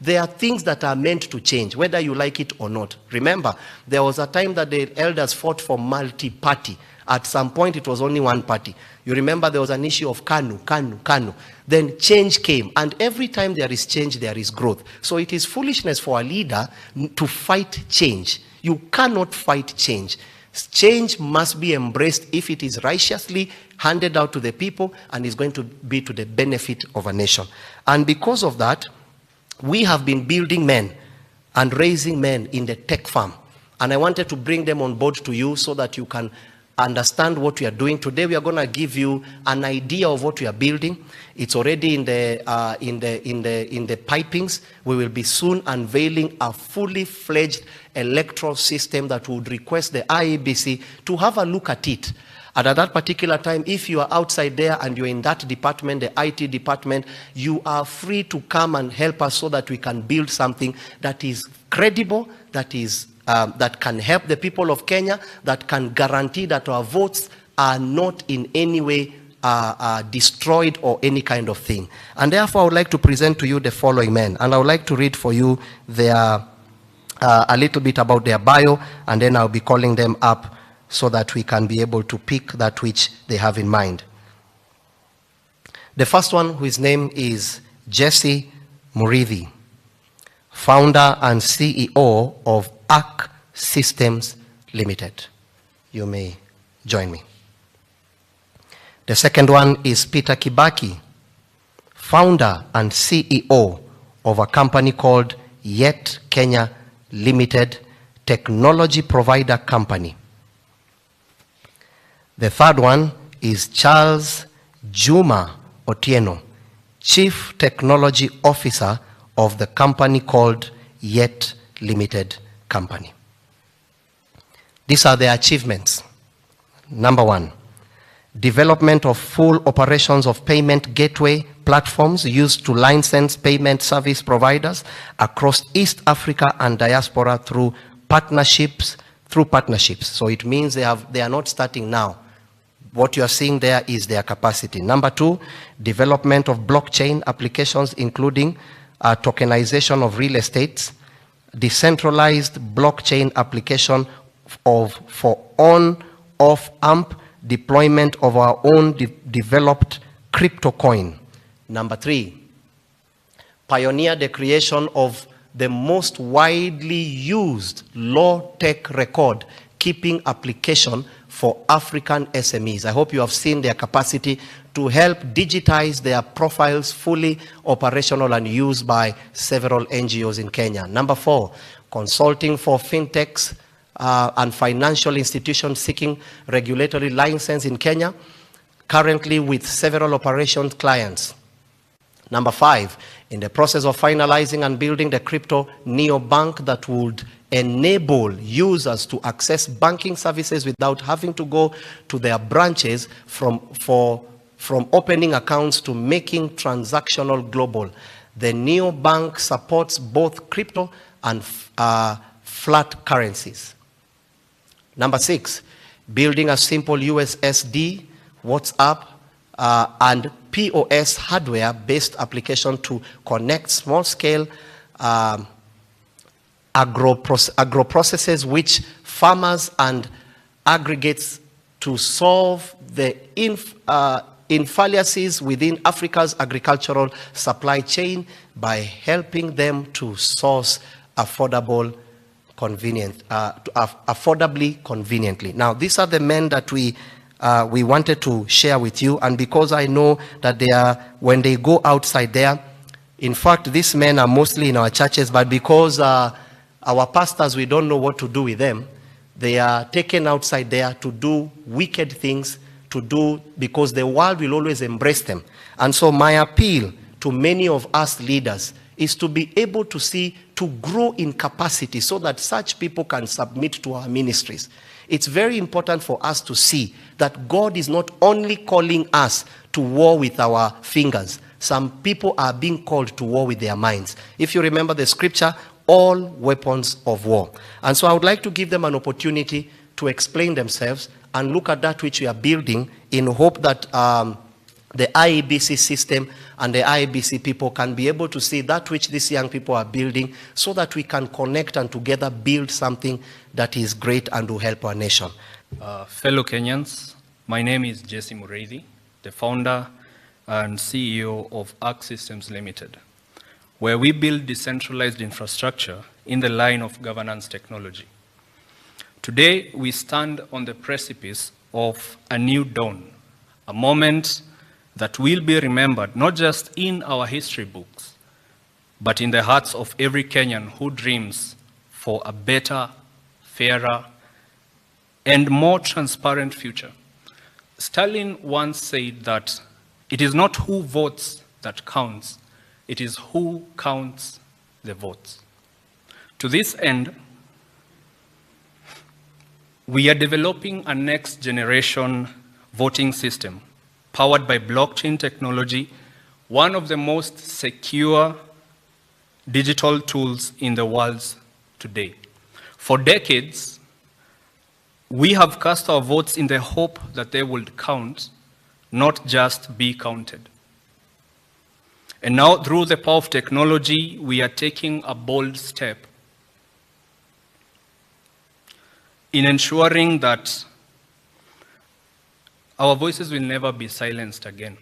There are things that are meant to change, whether you like it or not. Remember, there was a time that the elders fought for multi-party. At some point, it was only one party. You remember there was an issue of KANU. Then change came. And every time there is change, there is growth. So it is foolishness for a leader to fight change. You cannot fight change. Change must be embraced if it is righteously handed out to the people and is going to be to the benefit of a nation. And because of that, we have been building men and raising men in the tech farm. And I wanted to bring them on board to you so that you can understand what we are doing. Today we are going to give you an idea of what we are building. It's already in the pipings. We will be soon unveiling a fully fledged electoral system that would request the IEBC to have a look at it. And at that particular time, if you are outside there and you're in that department, the IT department, you are free to come and help us so that we can build something that is credible, that is that can help the people of Kenya, that can guarantee that our votes are not in any way destroyed or any kind of thing. And therefore, I would like to present to you the following men. And I would like to read for you their, a little bit about their bio, and then I'll be calling them up so that we can be able to pick that which they have in mind. The first one, whose name is Jesse Muridhi, founder and CEO of Arc Systems Limited. You may join me. The second one is Peter Kibaki, founder and CEO of a company called Yet Kenya Limited, technology provider company. The third one is Charles Juma Otieno, Chief Technology Officer of the company called Yet Limited Company. These are their achievements. Number one, development of full operations of payment gateway platforms used to license payment service providers across East Africa and diaspora through partnerships. So it means they are not starting now. What you are seeing there is their capacity. Number two, development of blockchain applications, including tokenization of real estates, decentralized blockchain application for on-off-amp deployment of our own developed crypto coin. Number three, pioneer the creation of the most widely used low-tech record keeping application for African SMEs. I hope you have seen their capacity to help digitize their profiles, fully operational and used by several NGOs in Kenya. Number four, consulting for fintechs and financial institutions seeking regulatory license in Kenya, currently with several operations clients. Number five, in the process of finalizing and building the crypto neobank that would enable users to access banking services without having to go to their branches, from opening accounts to making transactional global. The neobank supports both crypto and flat currencies. Number six, building a simple USSD, WhatsApp, and POS hardware-based application to connect small-scale agro-processes which farmers and aggregates to solve the inefficiencies within Africa's agricultural supply chain by helping them to source affordably conveniently. Now, these are the men that we wanted to share with you, and because I know that they are, when they go outside there, in fact, these men are mostly in our churches, but because our pastors, we don't know what to do with them, they are taken outside there to do wicked things, because the world will always embrace them. And so my appeal to many of us leaders is to be able to see, to grow in capacity so that such people can submit to our ministries. It's very important for us to see that God is not only calling us to war with our fingers. Some people are being called to war with their minds. If you remember the scripture, all weapons of war. And so I would like to give them an opportunity to explain themselves and look at that which we are building, in hope that the IEBC system and the IEBC people can be able to see that which these young people are building, so that we can connect and together build something that is great and will help our nation. Fellow Kenyans, my name is Jesse Mureithi, the founder and CEO of Arc Systems Limited, where we build decentralized infrastructure in the line of governance technology. Today, we stand on the precipice of a new dawn, a moment that will be remembered not just in our history books, but in the hearts of every Kenyan who dreams for a better, fairer, and more transparent future. Stalin once said that it is not who votes that counts, it is who counts the votes. To this end, we are developing a next generation voting system powered by blockchain technology, one of the most secure digital tools in the world today. For decades, we have cast our votes in the hope that they would count, not just be counted. And now, through the power of technology, we are taking a bold step in ensuring that our voices will never be silenced again,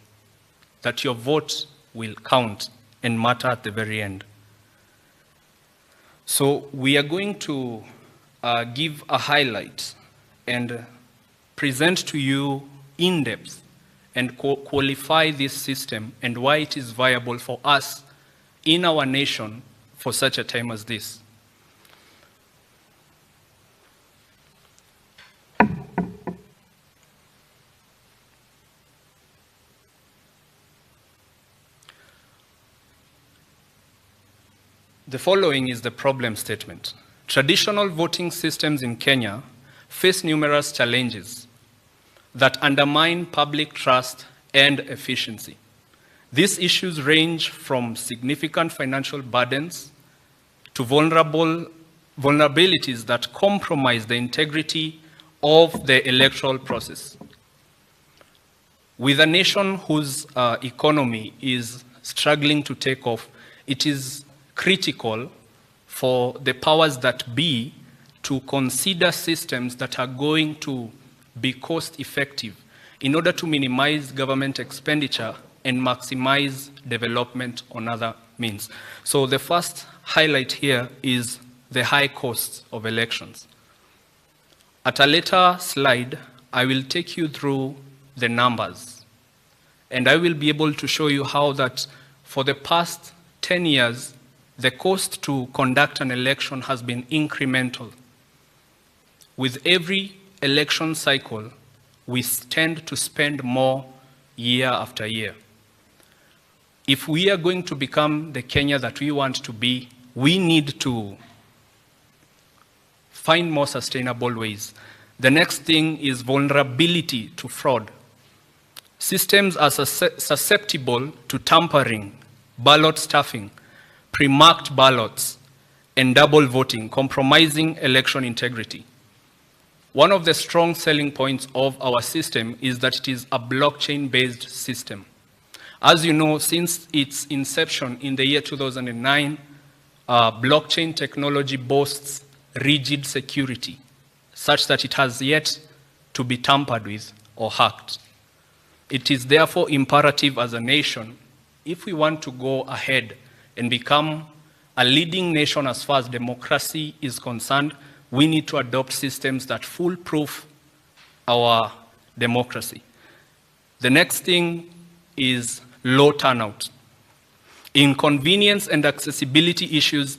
that your vote will count and matter at the very end. So we are going to give a highlight and present to you in depth and qualify this system and why it is viable for us in our nation for such a time as this. The following is the problem statement. Traditional voting systems in Kenya face numerous challenges that undermine public trust and efficiency. These issues range from significant financial burdens to vulnerabilities that compromise the integrity of the electoral process. With a nation whose economy is struggling to take off, it is critical for the powers that be to consider systems that are going to be cost effective in order to minimize government expenditure and maximize development on other means. So the first highlight here is the high costs of elections. At a later slide, I will take you through the numbers, and I will be able to show you how that for the past 10 years, the cost to conduct an election has been incremental. With every election cycle, we tend to spend more year after year. If we are going to become the Kenya that we want to be, we need to find more sustainable ways. The next thing is vulnerability to fraud. Systems are susceptible to tampering, ballot stuffing, pre-marked ballots, and double voting, compromising election integrity. One of the strong selling points of our system is that it is a blockchain-based system. As you know, since its inception in the year 2009, blockchain technology boasts rigid security, such that it has yet to be tampered with or hacked. It is therefore imperative as a nation, if we want to go ahead and become a leading nation as far as democracy is concerned, we need to adopt systems that foolproof our democracy. The next thing is low turnout. Inconvenience and accessibility issues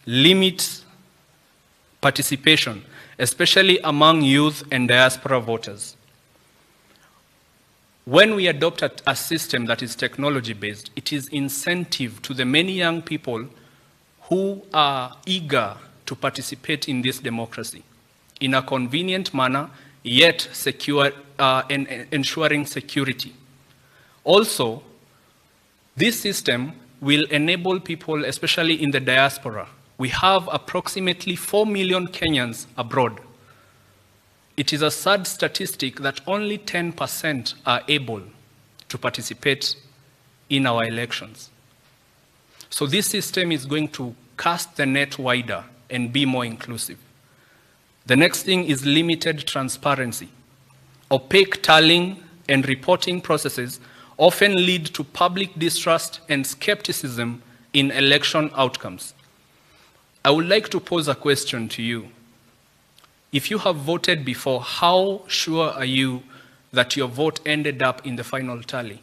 limit participation, especially among youth and diaspora voters. When we adopt a system that is technology-based, it is incentive to the many young people who are eager to participate in this democracy in a convenient manner, yet secure and ensuring security. Also, this system will enable people, especially in the diaspora. We have approximately 4 million Kenyans abroad. It is a sad statistic that only 10% are able to participate in our elections. So this system is going to cast the net wider and be more inclusive. The next thing is limited transparency. Opaque tallying and reporting processes often lead to public distrust and skepticism in election outcomes. I would like to pose a question to you. If you have voted before, how sure are you that your vote ended up in the final tally?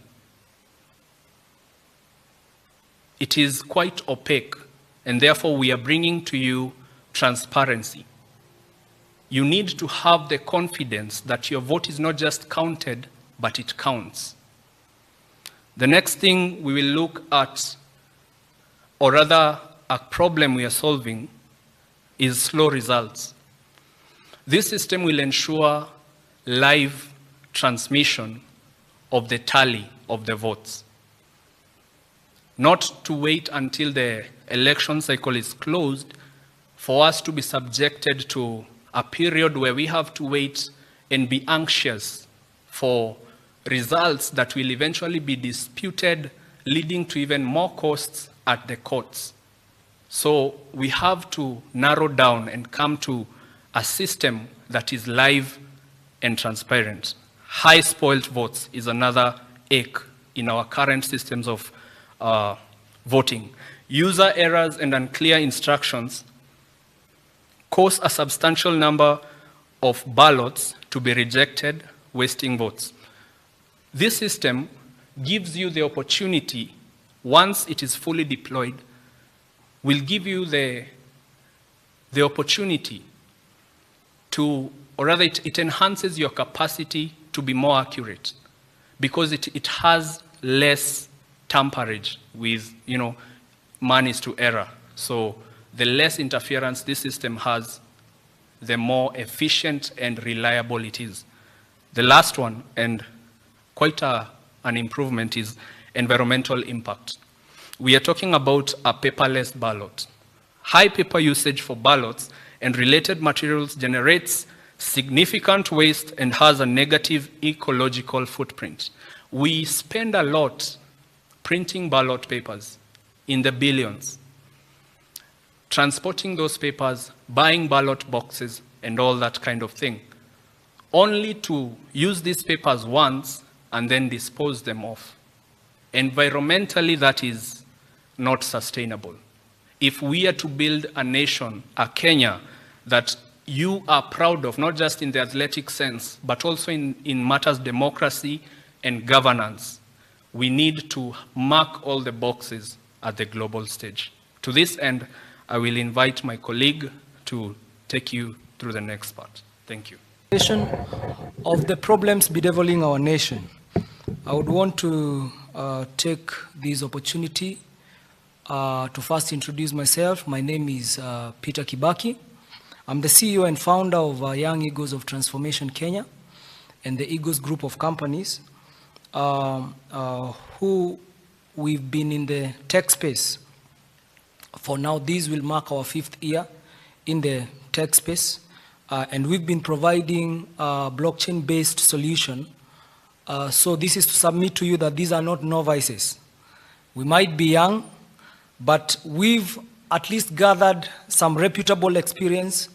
It is quite opaque, and therefore we are bringing to you transparency. You need to have the confidence that your vote is not just counted, but it counts. The next thing we will look at, or rather a problem we are solving, is slow results. This system will ensure live transmission of the tally of the votes. Not to wait until the election cycle is closed for us to be subjected to a period where we have to wait and be anxious for results that will eventually be disputed, leading to even more costs at the courts. So we have to narrow down and come to a system that is live and transparent. High spoiled votes is another ache in our current systems of voting. User errors and unclear instructions cause a substantial number of ballots to be rejected, wasting votes. This system gives you the opportunity, once it is fully deployed, will give you the opportunity to, or rather it enhances your capacity to be more accurate, because it has less tamperage with, man to error. So the less interference this system has, the more efficient and reliable it is. The last one, and quite an improvement, is environmental impact. We are talking about a paperless ballot. High paper usage for ballots and related materials generates significant waste and has a negative ecological footprint. We spend a lot printing ballot papers in the billions, transporting those papers, buying ballot boxes, and all that kind of thing, only to use these papers once and then dispose them off. Environmentally, that is not sustainable. If we are to build a nation, a Kenya, that you are proud of, not just in the athletic sense, but also in matters democracy and governance, we need to mark all the boxes at the global stage. To this end, I will invite my colleague to take you through the next part. Thank you. Of the problems bedeviling our nation, I would want to take this opportunity to first introduce myself. My name is Peter Kibaki. I'm the CEO and founder of Young Eagles of Transformation Kenya and the Eagles Group of companies, who we've been in the tech space for now. This will mark our 5th year in the tech space, and we've been providing blockchain-based solution. So this is to submit to you that these are not novices. We might be young, but we've at least gathered some reputable experience,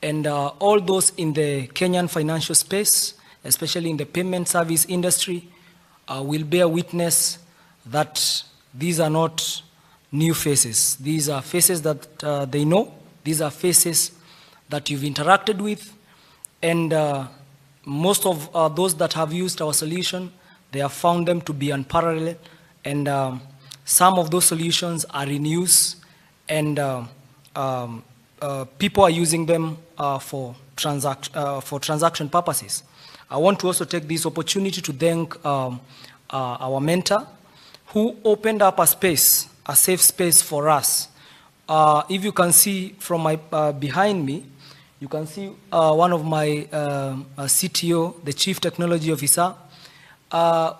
and all those in the Kenyan financial space, especially in the payment service industry, will bear witness that these are not new faces. These are faces that they know. These are faces that you've interacted with, and most of those that have used our solution, they have found them to be unparalleled, and some of those solutions are in use, and people are using them for transaction purposes. I want to also take this opportunity to thank our mentor, who opened up a space, a safe space for us. If you can see from my behind me, you can see one of my CTO, the Chief Technology Officer.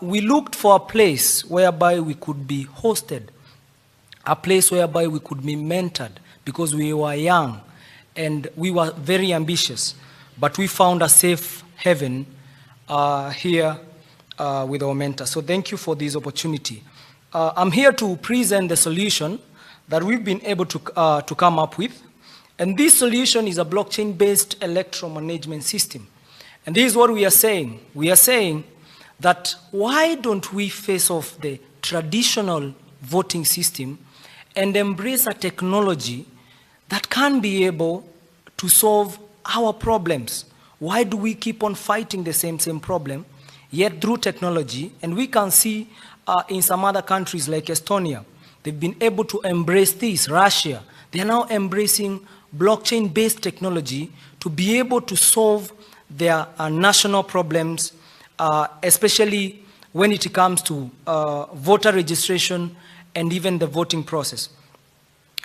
We looked for a place whereby we could be hosted, a place whereby we could be mentored, because we were young and we were very ambitious. But we found a safe haven here with our mentor. So thank you for this opportunity. I'm here to present the solution that we've been able to come up with. And this solution is a blockchain-based electoral management system. And this is what we are saying. We are saying that why don't we face off the traditional voting system and embrace a technology that can be able to solve our problems? Why do we keep on fighting the same problem, yet through technology? And we can see in some other countries like Estonia, they've been able to embrace this. Russia, they are now embracing blockchain-based technology to be able to solve their national problems, especially when it comes to voter registration and even the voting process.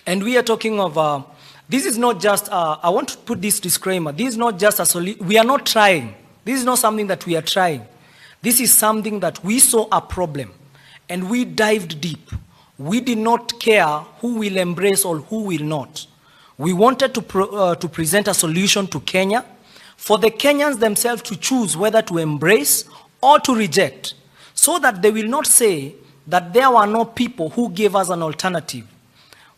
And we are talking of, this is not just, I want to put this disclaimer, this is not just a solution, we are not trying. This is not something that we are trying. This is something that we saw a problem and we dived deep. We did not care who will embrace or who will not. We wanted to present a solution to Kenya for the Kenyans themselves to choose whether to embrace or to reject, so that they will not say that there were no people who gave us an alternative.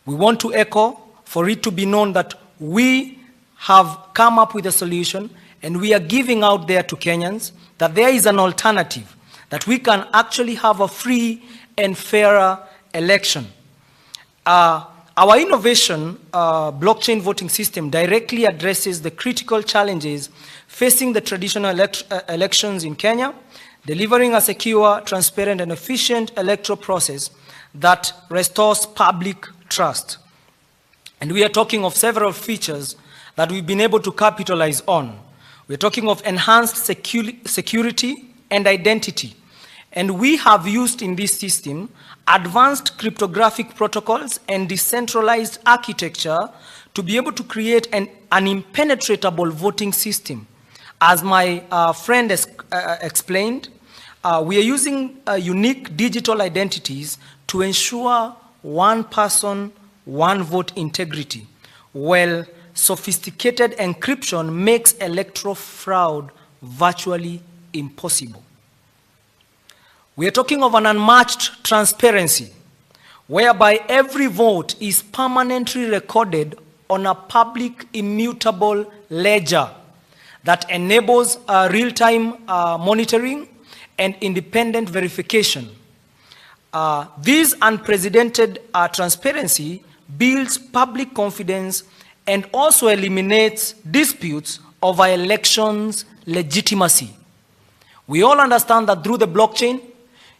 We want to echo for it to be known that we have come up with a solution and we are giving out there to Kenyans that there is an alternative, that we can actually have a free and fairer election. Our innovation blockchain voting system directly addresses the critical challenges facing the traditional elections in Kenya, delivering a secure, transparent, and efficient electoral process that restores public trust. And we are talking of several features that we've been able to capitalize on. We're talking of enhanced security and identity. And we have used in this system advanced cryptographic protocols and decentralized architecture to be able to create an impenetrable voting system. As my friend has explained, we are using unique digital identities to ensure one person, one vote integrity, while sophisticated encryption makes electoral fraud virtually impossible. We are talking of an unmatched transparency, whereby every vote is permanently recorded on a public immutable ledger that enables real-time monitoring and independent verification. This unprecedented transparency builds public confidence and also eliminates disputes over elections' legitimacy. We all understand that through the blockchain,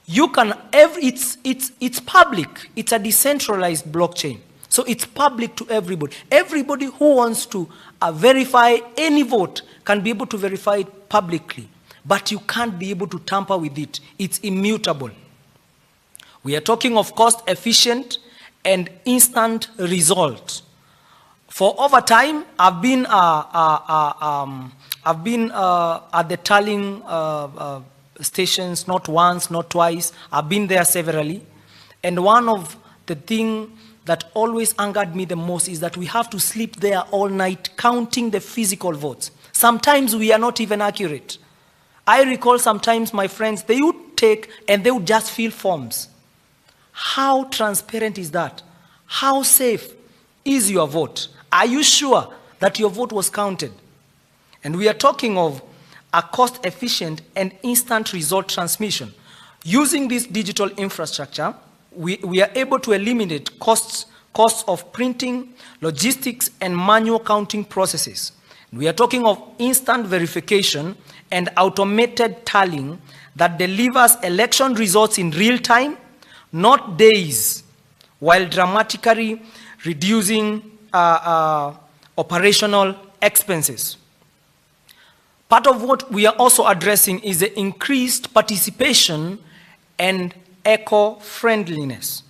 you can, it's public. It's a decentralized blockchain. So it's public to everybody. Everybody who wants to verify any vote can be able to verify it publicly. But you can't be able to tamper with it. It's immutable. We are talking of cost-efficient and instant results. For over time, I've been at the tallying stations, not once, not twice. I've been there severally. And one of the things that always angered me the most is that we have to sleep there all night counting the physical votes. Sometimes we are not even accurate. I recall sometimes my friends, they would take and they would just fill forms. How transparent is that? How safe is your vote? Are you sure that your vote was counted? And we are talking of a cost-efficient and instant result transmission. Using this digital infrastructure, we are able to eliminate costs of printing, logistics, and manual counting processes. We are talking of instant verification and automated tallying that delivers election results in real time, not days, while dramatically reducing operational expenses. Part of what we are also addressing is the increased participation and eco-friendliness.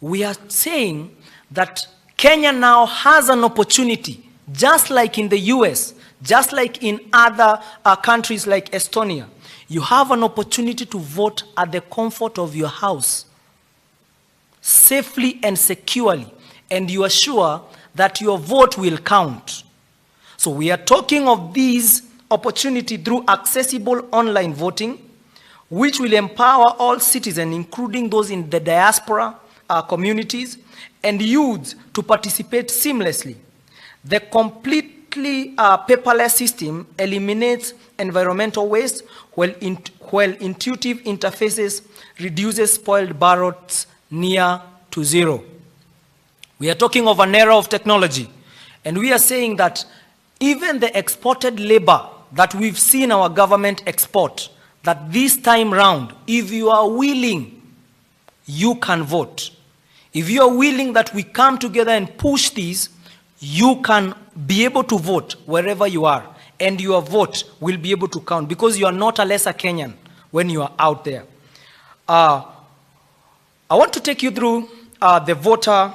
We are saying that Kenya now has an opportunity, just like in the US, just like in other countries like Estonia. You have an opportunity to vote at the comfort of your house, safely and securely, and you are sure that your vote will count. So we are talking of these opportunity through accessible online voting, which will empower all citizens, including those in the diaspora communities, and youths to participate seamlessly. The completely paperless system eliminates environmental waste, while intuitive interfaces reduces spoiled ballots near to zero. We are talking of an era of technology, and we are saying that even the exported labor that we've seen our government export, that this time round, if you are willing, you can vote. If you are willing that we come together and push these, you can be able to vote wherever you are, and your vote will be able to count, because you are not a lesser Kenyan when you are out there. I want to take you through the voter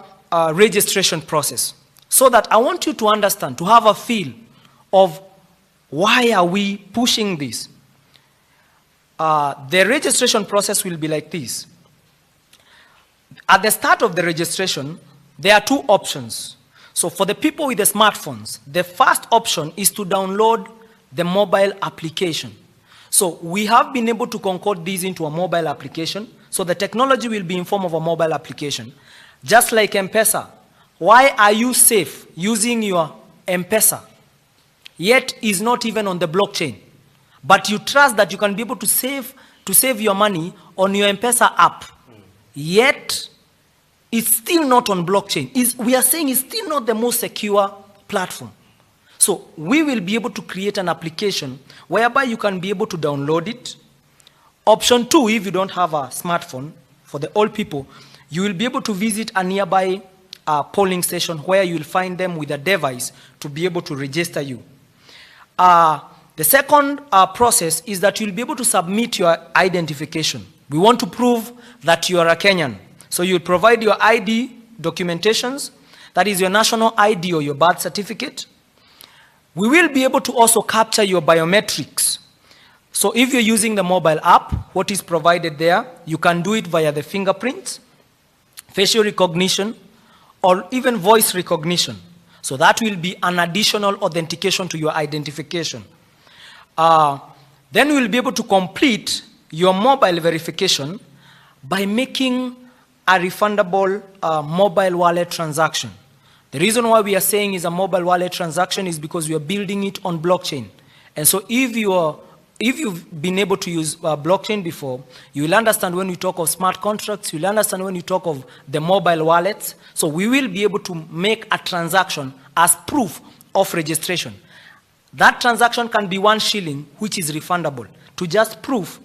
registration process, so that I want you to understand, to have a feel of why are we pushing this. The registration process will be like this. At the start of the registration, there are two options. So for the people with the smartphones, the first option is to download the mobile application. So we have been able to concord these into a mobile application. So the technology will be in form of a mobile application. Just like M-Pesa. Why are you safe using your M-Pesa, yet is not even on the blockchain? But you trust that you can be able to save your money on your M-Pesa app, yet it's still not on blockchain. We are saying it's still not the most secure platform. So we will be able to create an application whereby you can be able to download it. Option 2, if you don't have a smartphone, for the old people, you will be able to visit a nearby polling station where you will find them with a device to be able to register you. The second process is that you'll be able to submit your identification. We want to prove that you are a Kenyan. So you'll provide your ID documentations, that is your national ID or your birth certificate. We will be able to also capture your biometrics. So if you're using the mobile app, what is provided there, you can do it via the fingerprints, facial recognition, or even voice recognition. So that will be an additional authentication to your identification. Then we'll be able to complete your mobile verification by making a refundable mobile wallet transaction. The reason why we are saying is a mobile wallet transaction is because we are building it on blockchain. And so if you've been able to use blockchain before, you will understand when we talk of smart contracts, you'll understand when you talk of the mobile wallets. So we will be able to make a transaction as proof of registration. That transaction can be 1 shilling, which is refundable. To just prove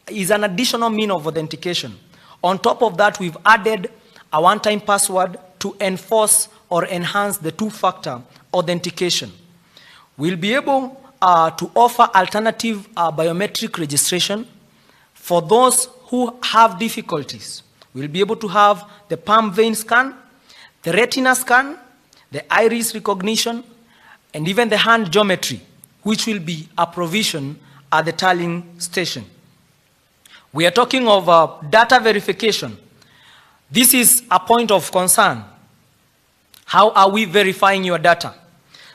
is an additional means of authentication. On top of that, we've added a one-time password to enforce or enhance the two-factor authentication. We'll be able to offer alternative biometric registration for those who have difficulties. We'll be able to have the palm vein scan, the retina scan, the iris recognition, and even the hand geometry, which will be a provision at the tallying station. We are talking of data verification. This is a point of concern. How are we verifying your data?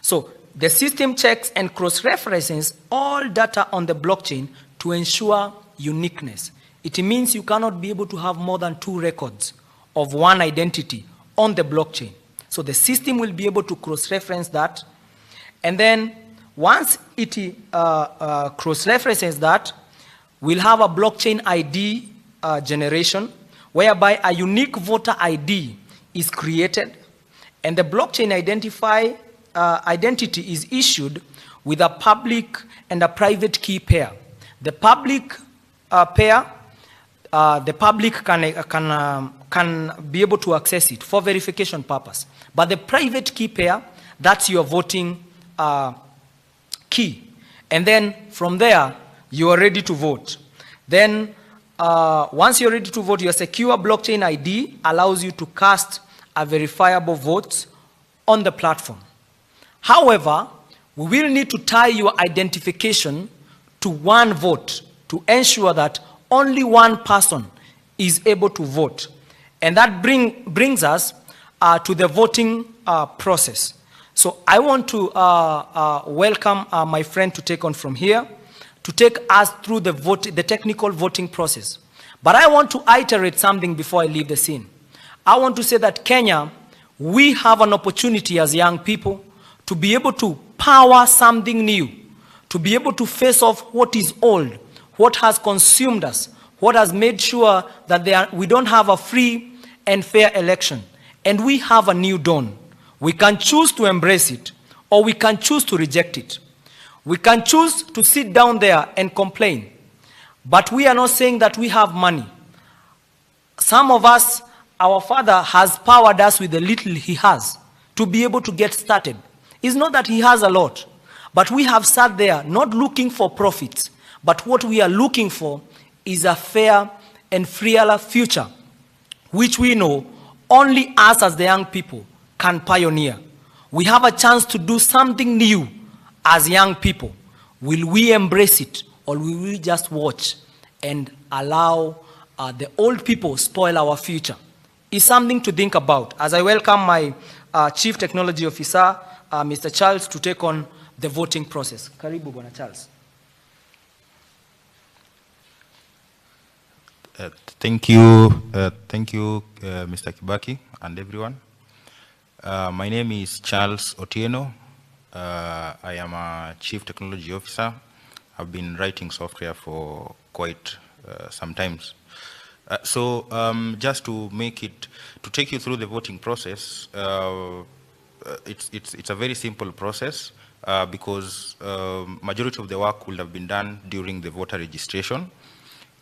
So the system checks and cross-references all data on the blockchain to ensure uniqueness. It means you cannot be able to have more than 2 records of one identity on the blockchain. So the system will be able to cross-reference that. And then once it cross-references that, we'll have a blockchain ID generation, whereby a unique voter ID is created, and the blockchain identity is issued with a public and a private key pair. The public pair, the public can be able to access it for verification purpose. But the private key pair, that's your voting key. And then from there, you are ready to vote. Then once you're ready to vote, your secure blockchain ID allows you to cast a verifiable vote on the platform. However, we will need to tie your identification to one vote to ensure that only one person is able to vote. And that brings us to the voting process. So I want to welcome my friend to take on from here to take us through the technical voting process. But I want to iterate something before I leave the scene. I want to say that Kenya, we have an opportunity as young people to be able to power something new, to be able to face off what is old, what has consumed us, what has made sure that we don't have a free and fair election. And we have a new dawn. We can choose to embrace it, or we can choose to reject it. We can choose to sit down there and complain. But we are not saying that we have money. Some of us, our father has powered us with the little he has to be able to get started. It's not that he has a lot, but we have sat there not looking for profits, but what we are looking for is a fair and freer future, which we know only us as the young people can pioneer. We have a chance to do something new as young people. Will we embrace it, or will we just watch and allow the old people spoil our future? It's something to think about. As I welcome my Chief Technology Officer, Mr. Charles, to take on the voting process. Karibu, Bwana Charles. Thank you, Mr. Kibaki and everyone. My name is Charles Otieno. I am a Chief Technology Officer. I've been writing software for quite some times. Just to take you through the voting process, it's a very simple process because majority of the work will have been done during the voter registration,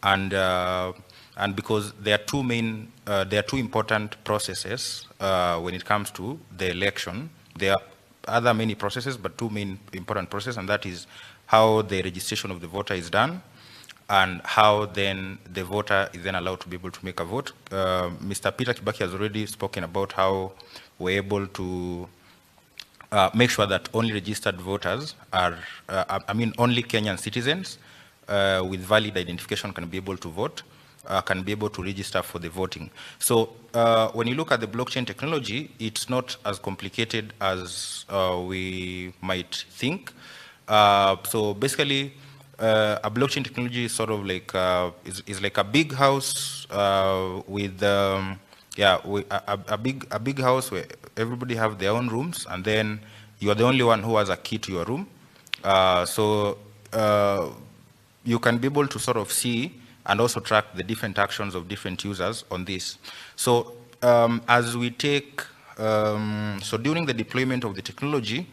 and because there are two important processes when it comes to the election. There are other many processes, but two main important processes, and that is how the registration of the voter is done and how then the voter is then allowed to be able to make a vote. Mr. Peter Kibaki has already spoken about how we're able to make sure that only registered voters are, only Kenyan citizens with valid identification can be able to vote, can be able to register for the voting. So when you look at the blockchain technology, it's not as complicated as we might think. So basically, a blockchain technology is sort of like is like a big house with a big house where everybody have their own rooms, and then you are the only one who has a key to your room. You can be able to sort of see and also track the different actions of different users on this. So as we take, so during the deployment of the technology,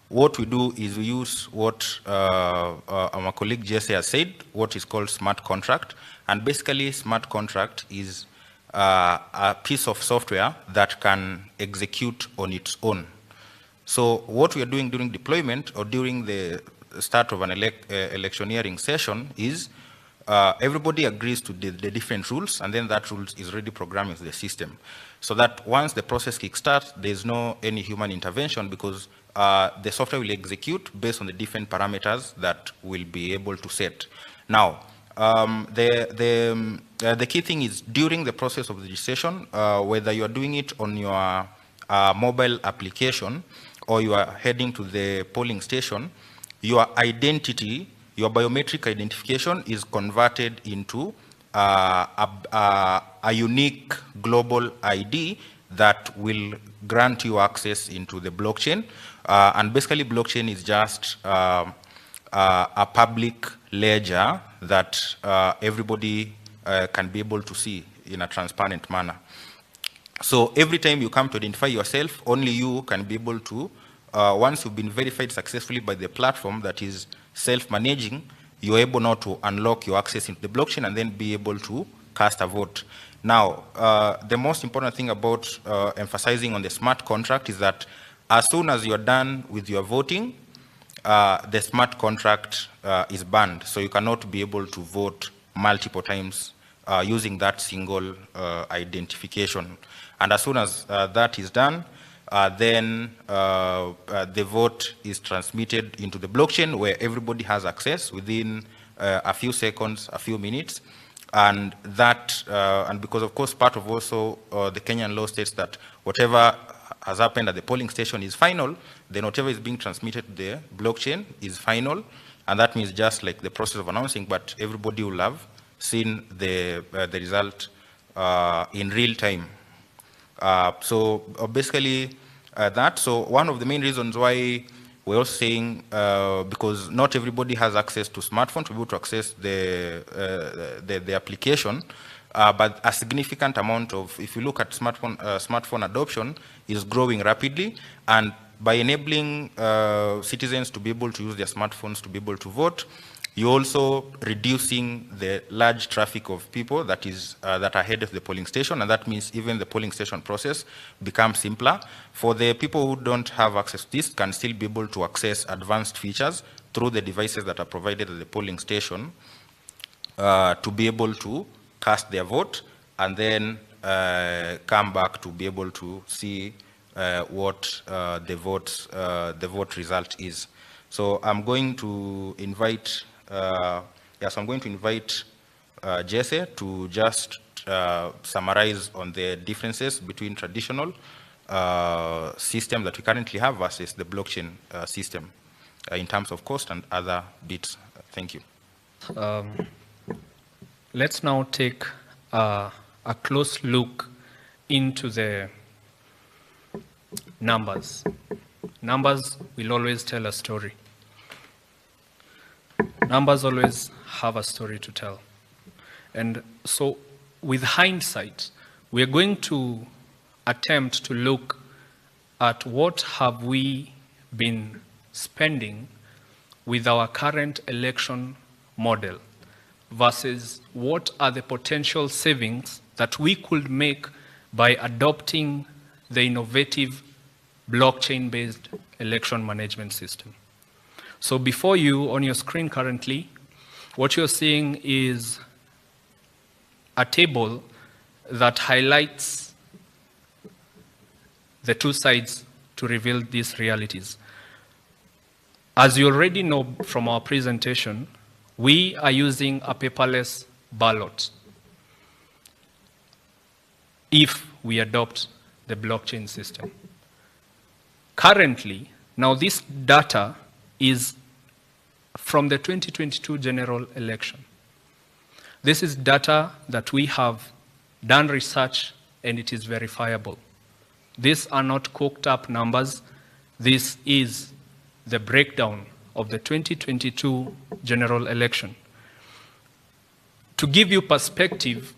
what we do is we use what our colleague Jesse has said, what is called smart contract. And basically, smart contract is a piece of software that can execute on its own. So what we are doing during deployment or during the start of an electioneering session is everybody agrees to the different rules, and then that rules is already programmed into the system. So that once the process kickstarts, there's no any human intervention, because the software will execute based on the different parameters that we'll be able to set. Now, the key thing is during the process of the registration, whether you are doing it on your mobile application or you are heading to the polling station, your identity, your biometric identification is converted into a unique global ID that will grant you access into the blockchain. And basically, blockchain is just a public ledger that everybody can be able to see in a transparent manner. So every time you come to identify yourself, only you can be able to, once you've been verified successfully by the platform that is self-managing, you're able now to unlock your access into the blockchain and then be able to cast a vote. Now, the most important thing about emphasizing on the smart contract is that as soon as you're done with your voting, the smart contract is banned. So you cannot be able to vote multiple times using that single identification. And as soon as that is done, then the vote is transmitted into the blockchain where everybody has access within a few seconds, a few minutes. And that, and because of course part of also the Kenyan law states that whatever has happened at the polling station is final, then whatever is being transmitted to the blockchain is final, and that means just like the process of announcing, but everybody will have seen the result in real time. So basically that. So one of the main reasons why we're also saying, because not everybody has access to smartphone to be able to access the application, but a significant amount of, if you look at smartphone adoption is growing rapidly, and by enabling citizens to be able to use their smartphones to be able to vote, you're also reducing the large traffic of people that are headed to the polling station, and that means even the polling station process becomes simpler. For the people who don't have access to this, can still be able to access advanced features through the devices that are provided at the polling station to be able to cast their vote, and then come back to be able to see what the vote result is. So I'm going to invite, Jesse to just summarize on the differences between traditional system that we currently have versus the blockchain system in terms of cost and other bits. Thank you. Let's now take a close look into the numbers. Numbers will always tell a story. Numbers always have a story to tell. And so with hindsight, we're going to attempt to look at what have we been spending with our current election model versus what are the potential savings that we could make by adopting the innovative blockchain-based election management system. So before you, on your screen currently, what you're seeing is a table that highlights the two sides to reveal these realities. As you already know from our presentation, we are using a paperless ballot if we adopt the blockchain system. Currently, now this data is from the 2022 general election. This is data that we have done research and it is verifiable. These are not cooked up numbers. This is the breakdown of the 2022 general election. To give you perspective,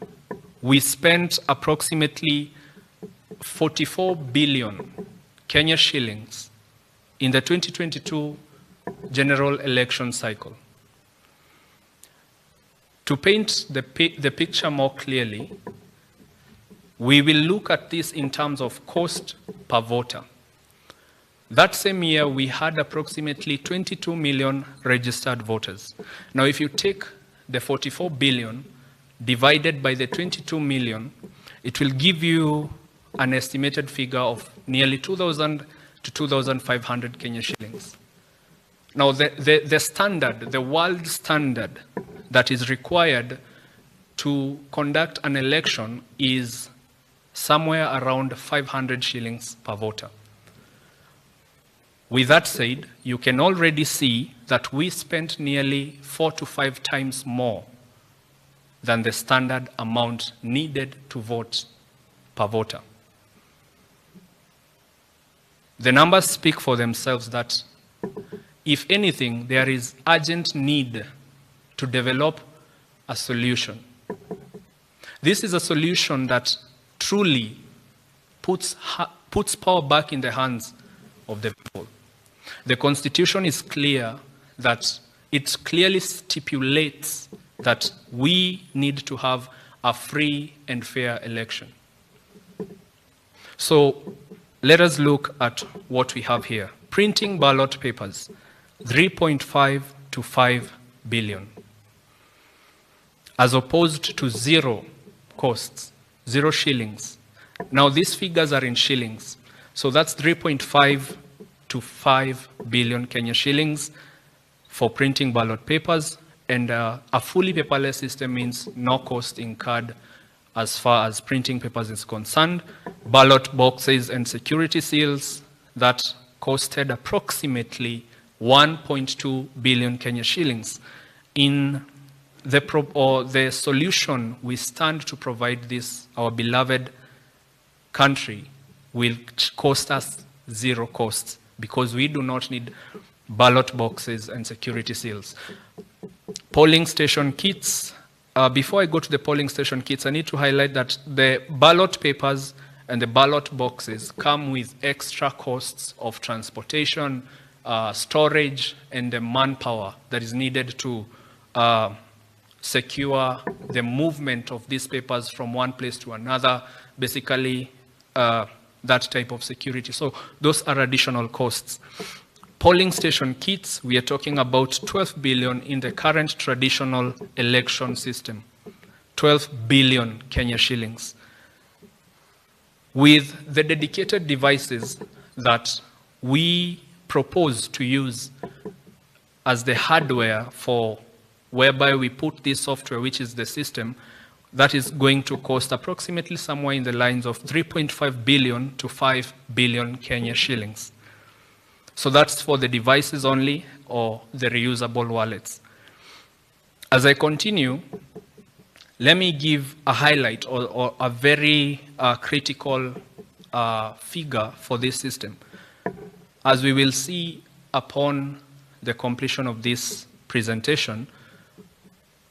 we spent approximately 44 billion Kenya shillings in the 2022 general election cycle. To paint the picture more clearly, we will look at this in terms of cost per voter. That same year, we had approximately 22 million registered voters. Now, if you take the 44 billion divided by the 22 million, it will give you an estimated figure of nearly 2,000 to 2,500 Kenya shillings. Now, the standard, the world standard that is required to conduct an election is somewhere around 500 shillings per voter. With that said, you can already see that we spent nearly 4 to 5 times more than the standard amount needed to vote per voter. The numbers speak for themselves that, if anything, there is urgent need to develop a solution. This is a solution that truly puts power back in the hands of the people. The Constitution is clear that it clearly stipulates that we need to have a free and fair election. So let us look at what we have here. Printing ballot papers, 3.5 to 5 billion, as opposed to zero costs, 0 shillings. Now these figures are in shillings. So that's 3.5 to 5 billion Kenya shillings for printing ballot papers, and a fully paperless system means no cost incurred as far as printing papers is concerned. Ballot boxes and security seals that costed approximately 1.2 billion Kenya shillings. In the solution we stand to provide this, our beloved country, will cost us zero costs because we do not need ballot boxes and security seals. Polling station kits. Before I go to the polling station kits, I need to highlight that the ballot papers and the ballot boxes come with extra costs of transportation, storage, and the manpower that is needed to secure the movement of these papers from one place to another, basically that type of security. So those are additional costs. Polling station kits, we are talking about 12 billion in the current traditional election system. 12 billion Kenya shillings. With the dedicated devices that we propose to use as the hardware for whereby we put this software, which is the system, that is going to cost approximately somewhere in the lines of 3.5 billion to 5 billion Kenya shillings. So that's for the devices only or the reusable wallets. As I continue, let me give a highlight or a very critical figure for this system. As we will see upon the completion of this presentation,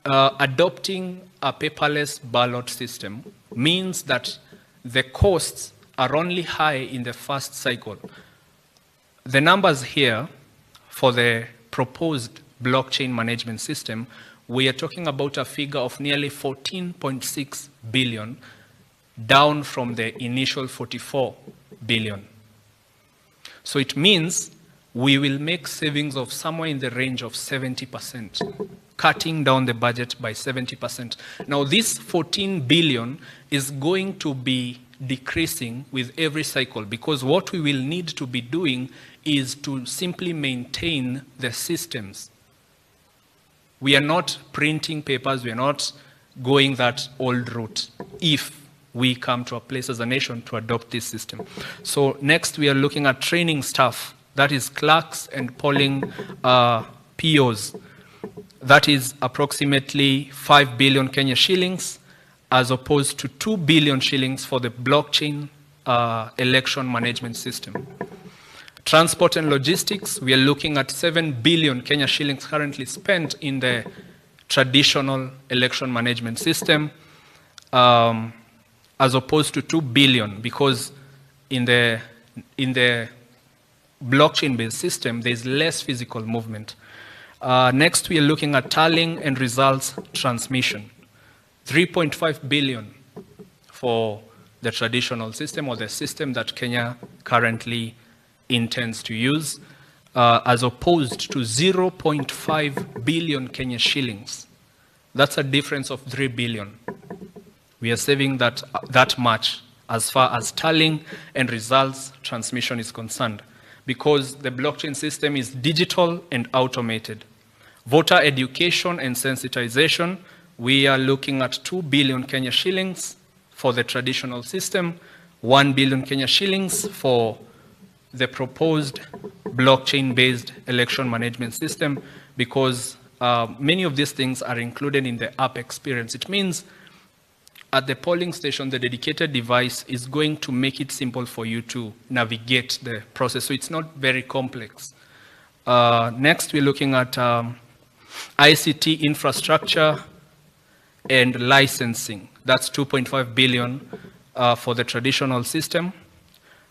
adopting a paperless ballot system means that the costs are only high in the first cycle. The numbers here for the proposed blockchain management system, we are talking about a figure of nearly 14.6 billion, down from the initial 44 billion. So it means we will make savings of somewhere in the range of 70%, cutting down the budget by 70%. Now this 14 billion is going to be decreasing with every cycle because what we will need to be doing is to simply maintain the systems. We are not printing papers, we are not going that old route if we come to a place as a nation to adopt this system. So next we are looking at training staff, that is clerks and polling POs. That is approximately 5 billion Kenya shillings as opposed to 2 billion shillings for the blockchain election management system. Transport and logistics, we are looking at 7 billion Kenya shillings currently spent in the traditional election management system, as opposed to 2 billion, because in the blockchain-based system, there's less physical movement. Next, we are looking at tallying and results transmission. 3.5 billion for the traditional system or the system that Kenya currently intends to use, as opposed to 0.5 billion Kenya shillings. That's a difference of 3 billion. We are saving that much as far as tallying and results transmission is concerned, because the blockchain system is digital and automated. Voter education and sensitization, we are looking at 2 billion Kenya shillings for the traditional system, 1 billion Kenya shillings for the proposed blockchain-based election management system, because many of these things are included in the app experience. It means at the polling station, the dedicated device is going to make it simple for you to navigate the process, so it's not very complex. Next, we're looking at ICT infrastructure and licensing. That's 2.5 billion for the traditional system.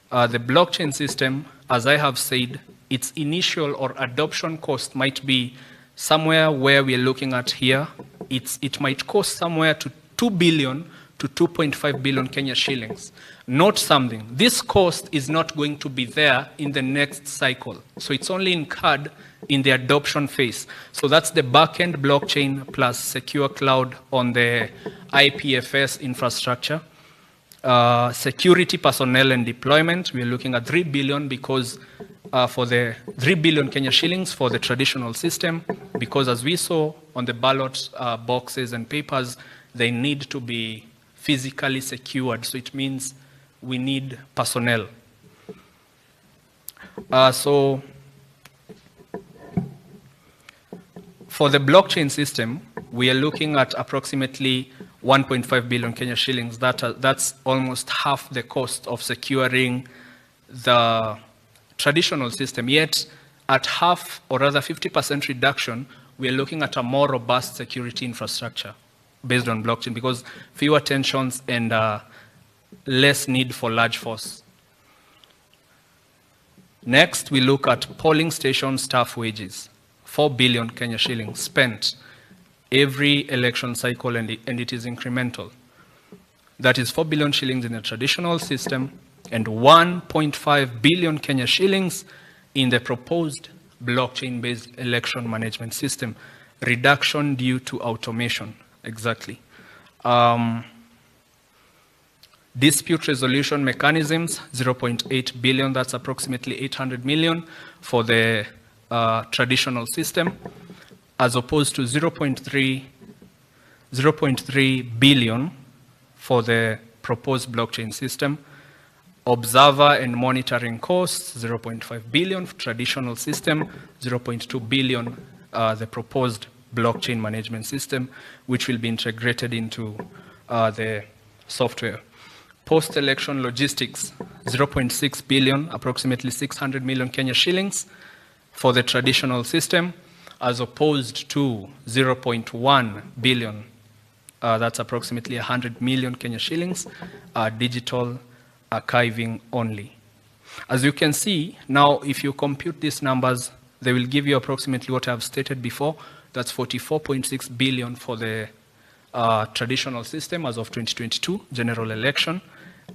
The blockchain system, as I have said, its initial or adoption cost might be somewhere where we are looking at here. It might cost somewhere to 2 billion to 2.5 billion Kenya shillings. Note something, this cost is not going to be there in the next cycle. So it's only incurred in the adoption phase. So that's the backend blockchain plus secure cloud on the IPFS infrastructure. Security personnel and deployment, we're looking at 3 billion because for the 3 billion Kenya shillings for the traditional system, because as we saw on the ballot boxes and papers, they need to be physically secured. So it means we need personnel. So for the blockchain system, we are looking at approximately 1.5 billion Kenya shillings. That's almost half the cost of securing the traditional system. Yet, at half, or rather 50% reduction, we are looking at a more robust security infrastructure based on blockchain, because fewer tensions and less need for large force. Next, we look at polling station staff wages. 4 billion Kenya shillings spent every election cycle, and it is incremental. That is 4 billion shillings in a traditional system and 1.5 billion Kenya shillings in the proposed blockchain-based election management system. Reduction due to automation, exactly. Dispute resolution mechanisms, 0.8 billion, that's approximately 800 million for the traditional system, as opposed to 0.3 billion for the proposed blockchain system. Observer and monitoring costs, 0.5 billion for traditional system, 0.2 billion the proposed blockchain management system, which will be integrated into the software. Post-election logistics, 0.6 billion, approximately 600 million Kenya shillings for the traditional system, as opposed to 0.1 billion, that's approximately 100 million Kenya shillings, digital archiving only. As you can see, now if you compute these numbers, they will give you approximately what I've stated before. That's 44.6 billion for the traditional system as of 2022 general election,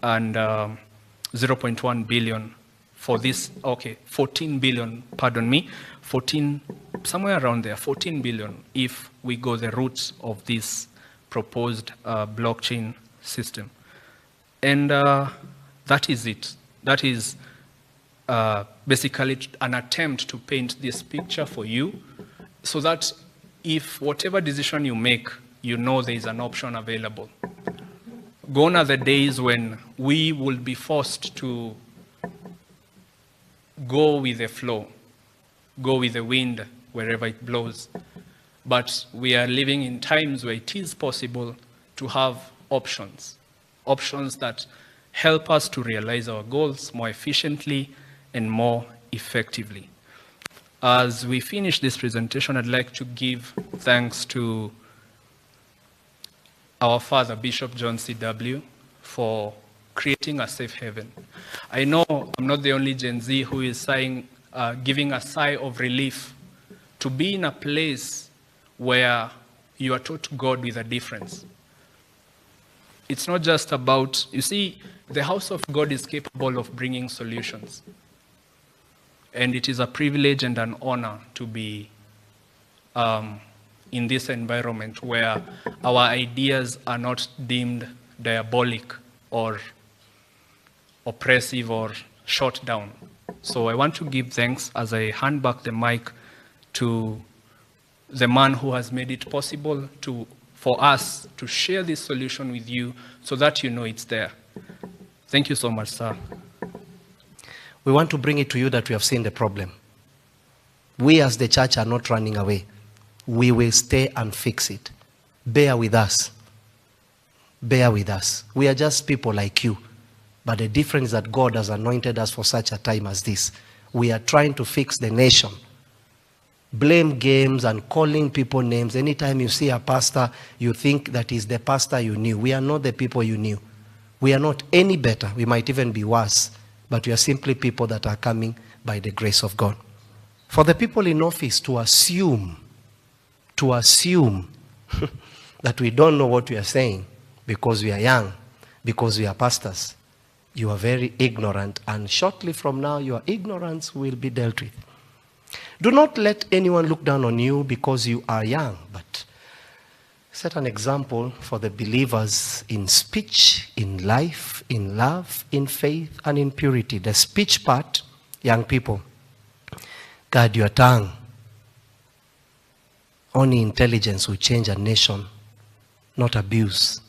and 0.1 billion for this, 14 billion, pardon me, 14, somewhere around there, 14 billion if we go the route of this proposed blockchain system. And that is it. That is basically an attempt to paint this picture for you, so that if whatever decision you make, you know there is an option available. Gone are the days when we will be forced to go with the flow, go with the wind wherever it blows. But we are living in times where it is possible to have options, options that help us to realize our goals more efficiently and more effectively. As we finish this presentation, I'd like to give thanks to our father, Bishop John C.W., for creating a safe haven. I know I'm not the only Gen Z who is giving a sigh of relief to be in a place where you are taught God with a difference. It's not just about, you see, the house of God is capable of bringing solutions. And it is a privilege and an honor to be in this environment where our ideas are not deemed diabolic or oppressive or shot down. So I want to give thanks as I hand back the mic to the man who has made it possible for us to share this solution with you so that you know it's there. Thank you so much, sir. We want to bring it to you that we have seen the problem. We as the church are not running away. We will stay and fix it. Bear with us. Bear with us. We are just people like you. But the difference is that God has anointed us for such a time as this. We are trying to fix the nation. Blame games and calling people names. Anytime you see a pastor, you think that is the pastor you knew. We are not the people you knew. We are not any better. We might even be worse. But we are simply people that are coming by the grace of God. For the people in office to assume that we don't know what we are saying because we are young, because we are pastors, you are very ignorant, and shortly from now your ignorance will be dealt with. Do not let anyone look down on you because you are young, but set an example for the believers in speech, in life, in love, in faith, and in purity. The speech part, young people, guard your tongue. Only intelligence will change a nation, not abuse.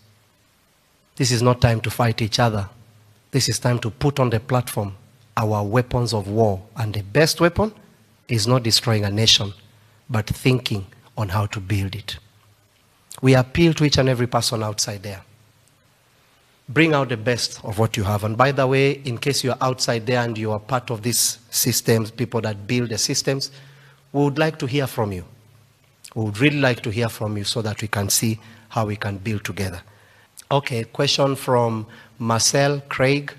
This is not time to fight each other. This is time to put on the platform our weapons of war. And the best weapon is not destroying a nation, but thinking on how to build it. We appeal to each and every person outside there. Bring out the best of what you have. And by the way, in case you are outside there and you are part of these systems, people that build the systems, we would like to hear from you. We would really like to hear from you so that we can see how we can build together. Okay, question from Marcel Craig.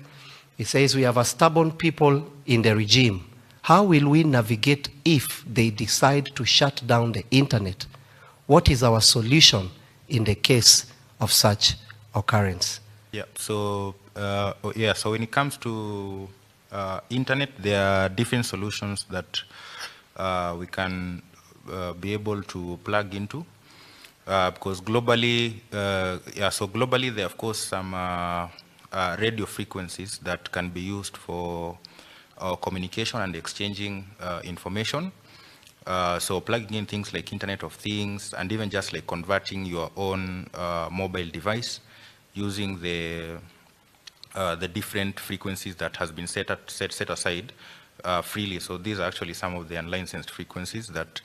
He says, we have a stubborn people in the regime. How will we navigate if they decide to shut down the internet? What is our solution in the case of such occurrence? Yeah, so so when it comes to internet, there are different solutions that we can be able to plug into. Because globally, globally there are of course some radio frequencies that can be used for communication and exchanging information. So plugging in things like Internet of Things, and even just like converting your own mobile device using the different frequencies that has been set aside freely. So these are actually some of the unlicensed frequencies that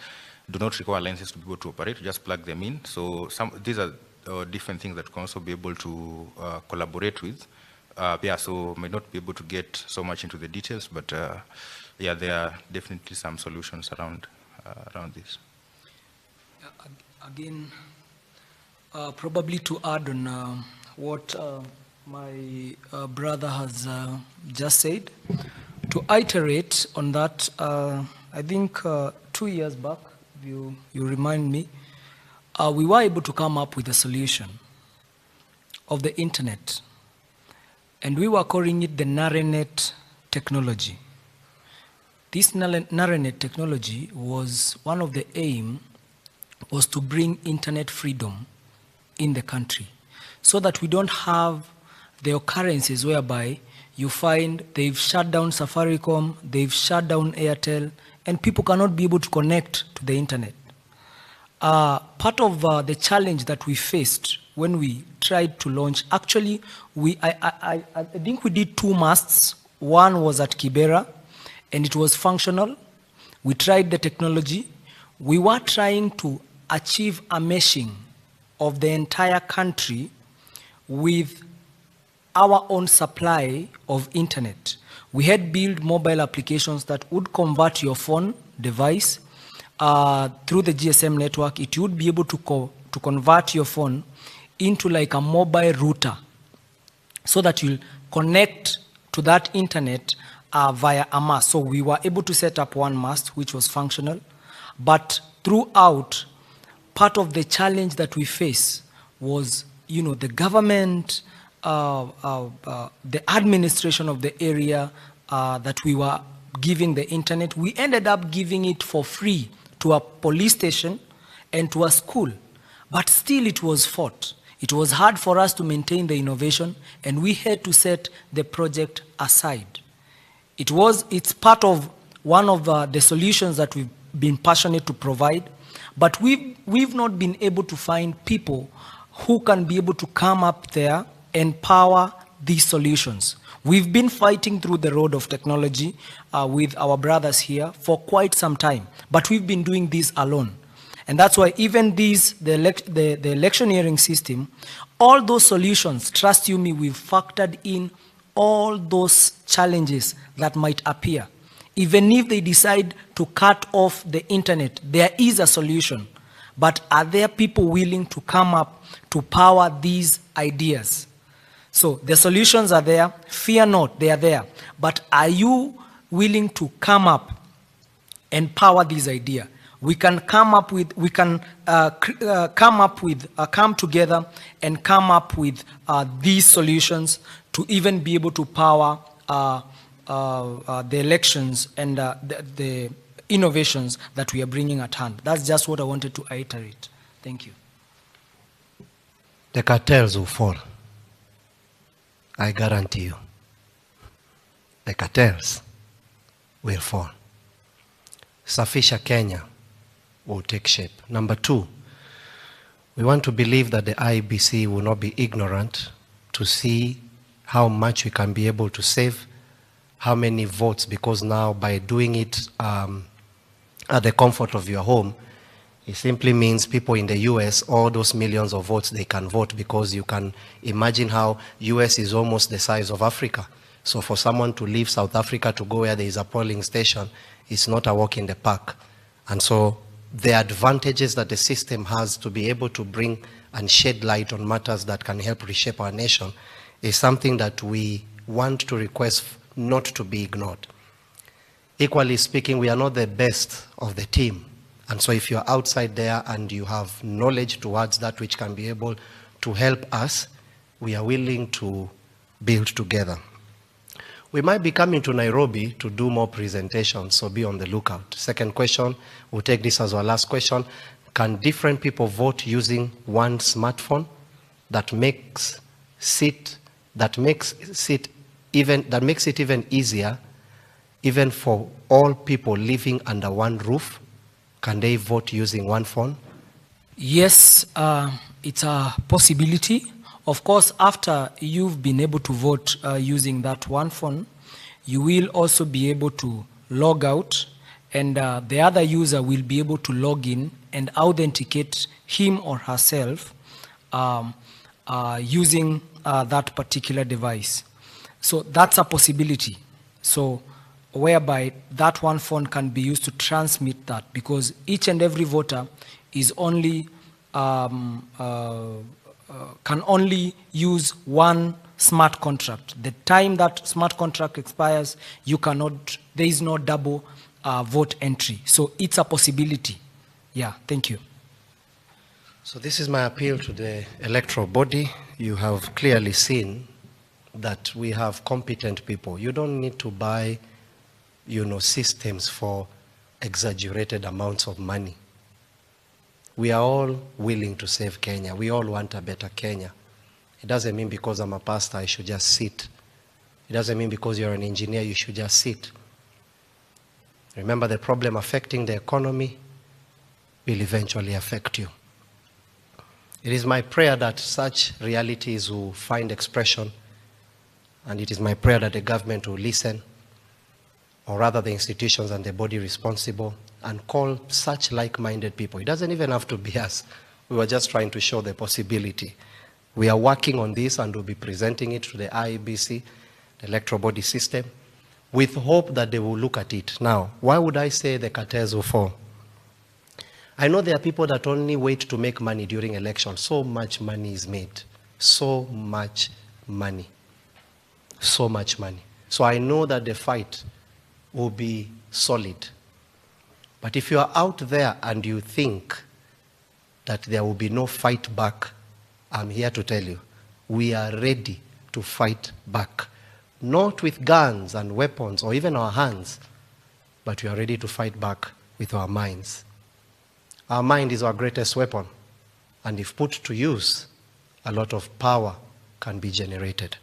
do not require licenses to be able to operate. Just plug them in. So these are different things that can also be able to collaborate with. So may not be able to get so much into the details, but there are definitely some solutions around this. Again, probably to add on what my brother has just said, to iterate on that, I think 2 years back, you remind me, we were able to come up with a solution of the internet, and we were calling it the NarrowNet technology. This NarrowNet technology was one of the aim was to bring internet freedom in the country, so that we don't have the occurrences whereby you find they've shut down Safaricom, they've shut down Airtel, and people cannot be able to connect to the internet. Part of the challenge that we faced when we tried to launch, actually, I think we did 2 masts. One was at Kibera, and it was functional. We tried the technology. We were trying to achieve a meshing of the entire country with our own supply of internet. We had built mobile applications that would convert your phone device through the GSM network. It would be able to convert your phone into like a mobile router, so that you'll connect to that internet via a mast. So we were able to set up one mast, which was functional. But throughout, part of the challenge that we face was, the government, the administration of the area that we were giving the internet. We ended up giving it for free to a police station and to a school. But still it was fought. It was hard for us to maintain the innovation, and we had to set the project aside. It's part of one of the solutions that we've been passionate to provide, but we've not been able to find people who can be able to come up there and power these solutions. We've been fighting through the road of technology with our brothers here for quite some time, but we've been doing this alone. And that's why even the electioneering system, all those solutions, trust you me, we've factored in all those challenges that might appear. Even if they decide to cut off the internet, there is a solution. But are there people willing to come up to power these ideas? So the solutions are there. Fear not, they are there. But are you willing to come up and power these ideas? We can come together and come up with these solutions to even be able to power the elections and the innovations that we are bringing at hand. That's just what I wanted to iterate. Thank you. The cartels will fall. I guarantee you. The cartels will fall. Safisha Kenya will take shape. Number 2, we want to believe that the IBC will not be ignorant to see how much we can be able to save, how many votes, because now by doing it at the comfort of your home, it simply means people in the US, all those millions of votes, they can vote, because you can imagine how US is almost the size of Africa. So for someone to leave South Africa to go where there is a polling station, it's not a walk in the park. And so the advantages that the system has to be able to bring and shed light on matters that can help reshape our nation is something that we want to request not to be ignored. Equally speaking, we are not the best of the team. And so if you're outside there and you have knowledge towards that which can be able to help us, we are willing to build together. We might be coming to Nairobi to do more presentations, so be on the lookout. Second question, we'll take this as our last question. Can different people vote using one smartphone? That makes it even easier, even for all people living under one roof? Can they vote using one phone? Yes, it's a possibility. Of course, after you've been able to vote using that one phone, you will also be able to log out, and the other user will be able to log in and authenticate him or herself using that particular device. So that's a possibility. So whereby that one phone can be used to transmit that, because each and every voter is only can only use one smart contract. The time that smart contract expires, you cannot, there is no double vote entry. So it's a possibility. Yeah, thank you. So this is my appeal to the electoral body. You have clearly seen that we have competent people. You don't need to buy, systems for exaggerated amounts of money. We are all willing to save Kenya. We all want a better Kenya. It doesn't mean because I'm a pastor, I should just sit. It doesn't mean because you're an engineer, you should just sit. Remember, the problem affecting the economy will eventually affect you. It is my prayer that such realities will find expression, and it is my prayer that the government will listen, or rather the institutions and the body responsible, and call such like-minded people. It doesn't even have to be us. We were just trying to show the possibility. We are working on this and we'll be presenting it to the IEBC, the electoral body system, with hope that they will look at it. Now, why would I say the cartels will fall? I know there are people that only wait to make money during elections. So much money is made. So much money. So much money. So I know that the fight will be solid. But if you are out there and you think that there will be no fight back, I'm here to tell you, we are ready to fight back. Not with guns and weapons or even our hands, but we are ready to fight back with our minds. Our mind is our greatest weapon, and if put to use, a lot of power can be generated.